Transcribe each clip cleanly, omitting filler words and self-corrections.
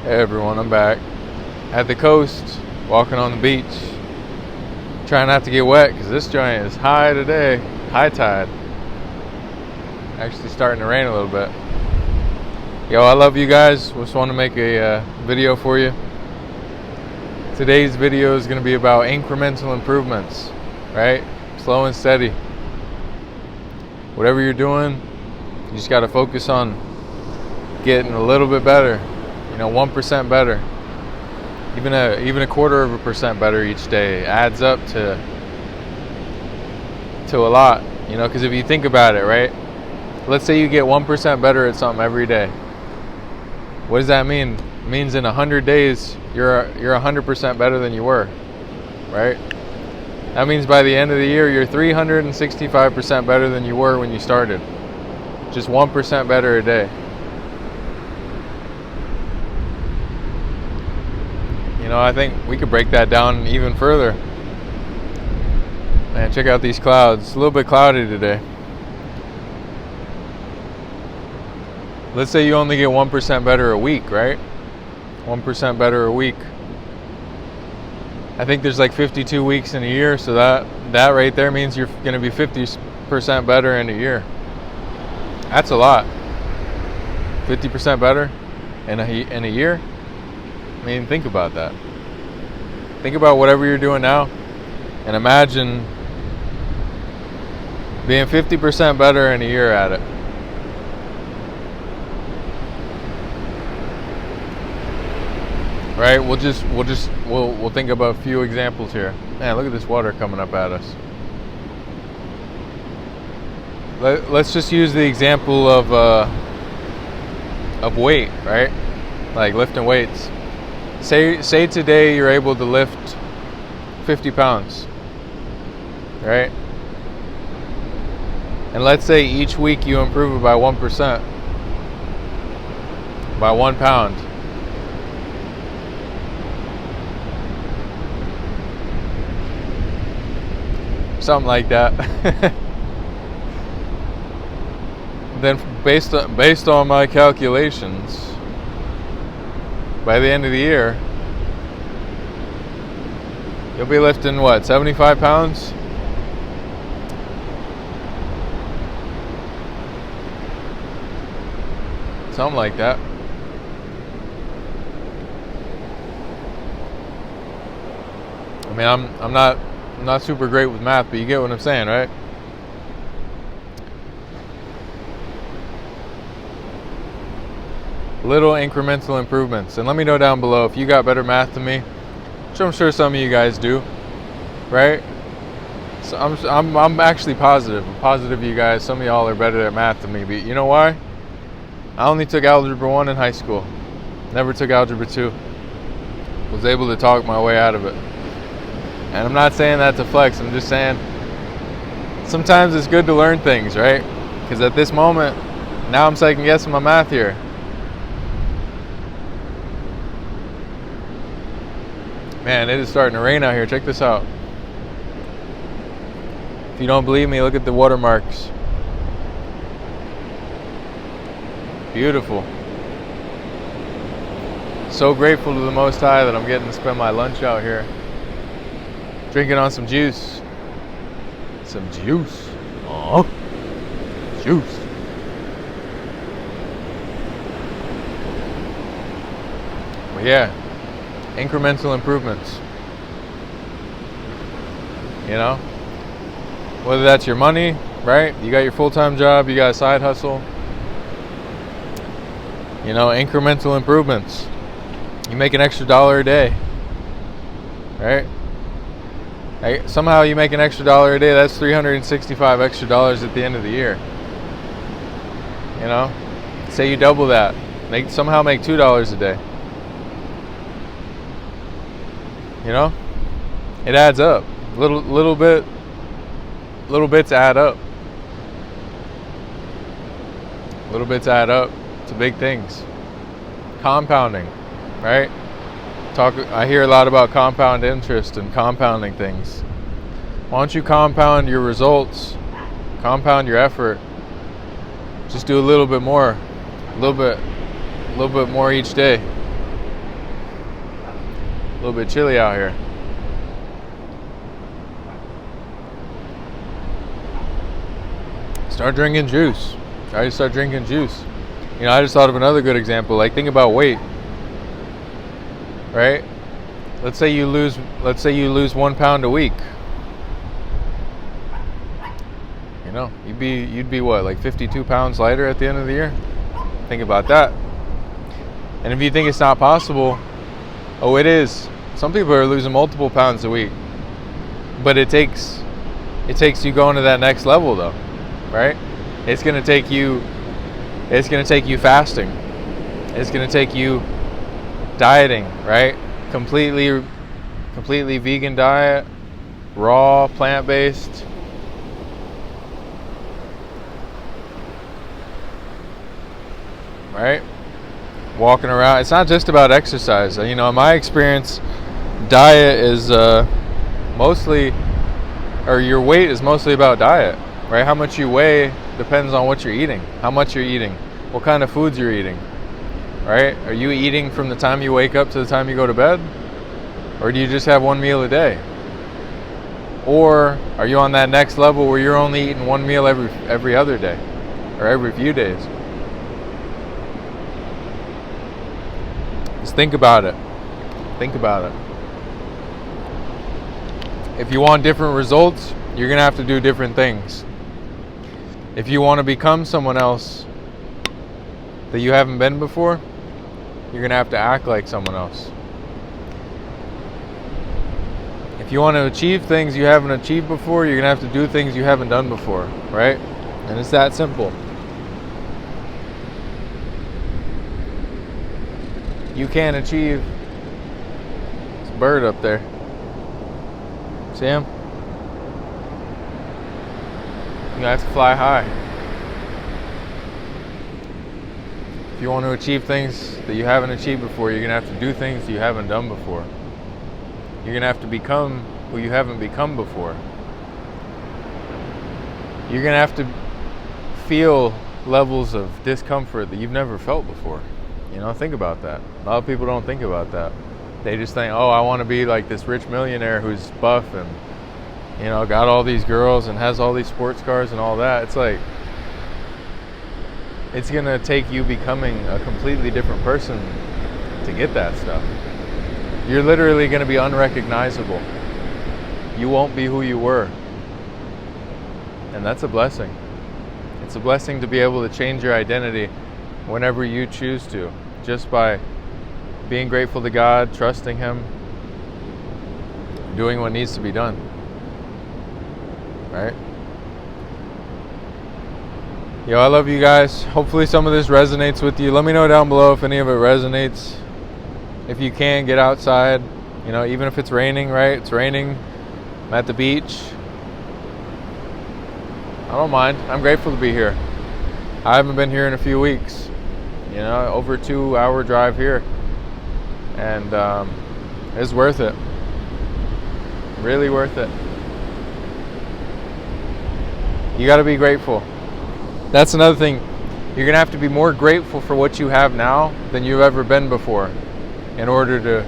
Hey everyone, I'm back at the coast, walking on the beach, trying not to get wet because this joint is high today, high tide. Actually starting to rain a little bit. Yo, I love you guys. Just want to make a video for you. Today's video is going to be about incremental improvements, right? Slow and steady. Whatever you're doing, you just got to focus on getting a little bit better. 1% better. Even a quarter of a percent better each day adds up to a lot. Because if you think about it, right? Let's say you get 1% better at something every day. What does that mean? It means in 100 days you're 100% better than you were, right? That means by the end of the year you're 365% better than you were when you started. Just 1% better a day. I think we could break that down even further. Man, check out these clouds. It's a little bit cloudy today. Let's say you only get 1% better a week, right? 1% better a week. I think there's like 52 weeks in a year, so that right there means you're going to be 50% better in a year. That's a lot. 50% better in a year? I mean, think about that. Think about whatever you're doing now and imagine being 50% better in a year at it. Right? We'll think about a few examples here. Man, look at this water coming up at us. Let's just use the example of weight, right? Like lifting weights. Say today you're able to lift 50 pounds, right? And let's say each week you improve it by 1%, by 1 pound. Something like that. Then based on my calculations, by the end of the year, you'll be lifting what, 75 pounds? Something like that. I mean, I'm not super great with math, but you get what I'm saying, right? Little incremental improvements. And let me know down below if you got better math than me, which I'm sure some of you guys do, right? So I'm actually positive. I'm positive you guys, some of y'all are better at math than me. But you know why? I only took Algebra 1 in high school. Never took Algebra 2. Was able to talk my way out of it. And I'm not saying that to flex. I'm just saying sometimes it's good to learn things, right? Because at this moment, now I'm second guessing my math here. Man, it is starting to rain out here. Check this out. If you don't believe me, look at the watermarks. Beautiful. So grateful to the Most High that I'm getting to spend my lunch out here, drinking on some juice. Some juice. Oh, juice. But yeah. Incremental improvements. Whether that's your money, right? You got your full-time job, you got a side hustle. Incremental improvements. You make an extra $1 a day, right? Somehow you make an extra $1 a day, that's 365 extra dollars at the end of the year. Say you double that. Somehow make $2 a day. It adds up. Little bits add up. Little bits add up to big things. Compounding, right? I hear a lot about compound interest and compounding things. Why don't you compound your results? Compound your effort. Just do a little bit more. A little bit more each day. little bit chilly out here. Start drinking juice. Try to start drinking juice. You know, I just thought of another good example. Like, think about weight, right? Let's say you lose 1 pound a week. You know, you'd be what, like 52 pounds lighter at the end of the year? Think about that. And if you think it's not possible, oh, it is. Some people are losing multiple pounds a week. But it takes you going to that next level though, right? It's going to take you fasting. It's going to take you dieting, right? Completely vegan diet, raw, plant-based. Right? Walking around. It's not just about exercise. You know, in my experience, diet is mostly, or your weight is mostly about diet, right? How much you weigh depends on what you're eating, how much you're eating, what kind of foods you're eating, right? Are you eating from the time you wake up to the time you go to bed? Or do you just have one meal a day? Or are you on that next level where you're only eating one meal every other day or every few days? Just think about it. Think about it. If you want different results, you're going to have to do different things. If you want to become someone else that you haven't been before, you're going to have to act like someone else. If you want to achieve things you haven't achieved before, you're going to have to do things you haven't done before, right? And it's that simple. You can't achieve. There's a bird up there. See him? You have to fly high. If you want to achieve things that you haven't achieved before, you're going to have to do things you haven't done before. You're going to have to become who you haven't become before. You're going to have to feel levels of discomfort that you've never felt before. You know, think about that. A lot of people don't think about that. They just think, oh, I want to be like this rich millionaire who's buff and, you know, got all these girls and has all these sports cars and all that. It's like, it's going to take you becoming a completely different person to get that stuff. You're literally going to be unrecognizable. You won't be who you were. And that's a blessing. It's a blessing to be able to change your identity whenever you choose to, just by being grateful to God, trusting Him, doing what needs to be done. Right? Yo, I love you guys. Hopefully some of this resonates with you. Let me know down below if any of it resonates. If you can, get outside. You know, even if it's raining, right? It's raining. I'm at the beach. I don't mind. I'm grateful to be here. I haven't been here in a few weeks. You know, over 2 hour drive here. And it's worth it. Really worth it. You got to be grateful. That's another thing. You're going to have to be more grateful for what you have now than you've ever been before in order to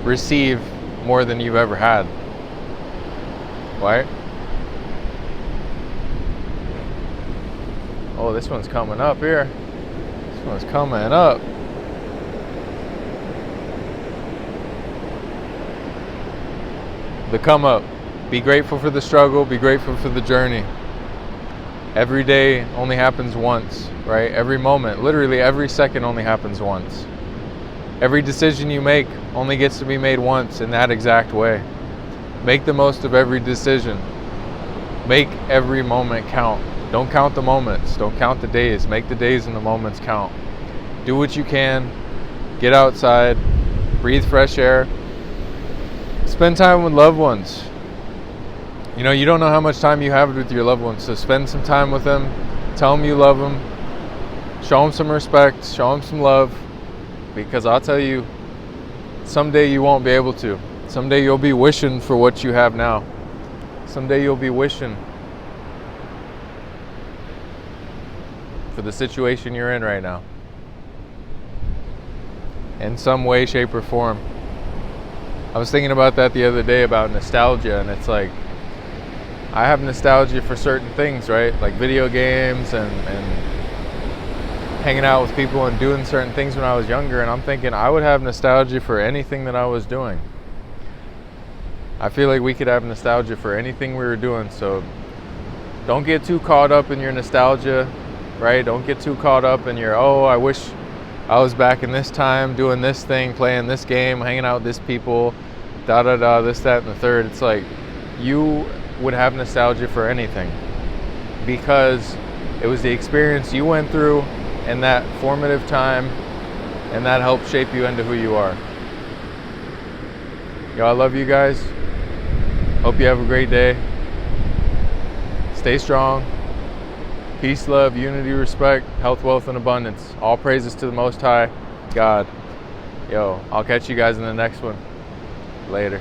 receive more than you've ever had. Right? Oh, this one's coming up here. This one's coming up. The come up. Be grateful for the struggle. Be grateful for the journey. Every day only happens once, right? Every moment, literally every second only happens once. Every decision you make only gets to be made once in that exact way. Make the most of every decision. Make every moment count. Don't count the moments. Don't count the days. Make the days and the moments count. Do what you can. Get outside. Breathe fresh air. Spend time with loved ones. You know, you don't know how much time you have with your loved ones, so spend some time with them. Tell them you love them. Show them some respect. Show them some love. Because I'll tell you, someday you won't be able to. Someday you'll be wishing for what you have now. Someday you'll be wishing for the situation you're in right now. In some way, shape, or form. I was thinking about that the other day about nostalgia, and it's like I have nostalgia for certain things, right? Like video games and hanging out with people and doing certain things when I was younger, and I'm thinking I would have nostalgia for anything that I was doing. I feel like we could have nostalgia for anything we were doing, so don't get too caught up in your nostalgia, right? Don't get too caught up in your, oh, I wish I was back in this time doing this thing, playing this game, hanging out with this people, this, that, and the third. It's like you would have nostalgia for anything because it was the experience you went through in that formative time, and that helped shape you into who you are. Yo, I love you guys. Hope you have a great day. Stay strong. Peace, love, unity, respect, health, wealth, and abundance. All praises to the Most High God. Yo, I'll catch you guys in the next one. Later.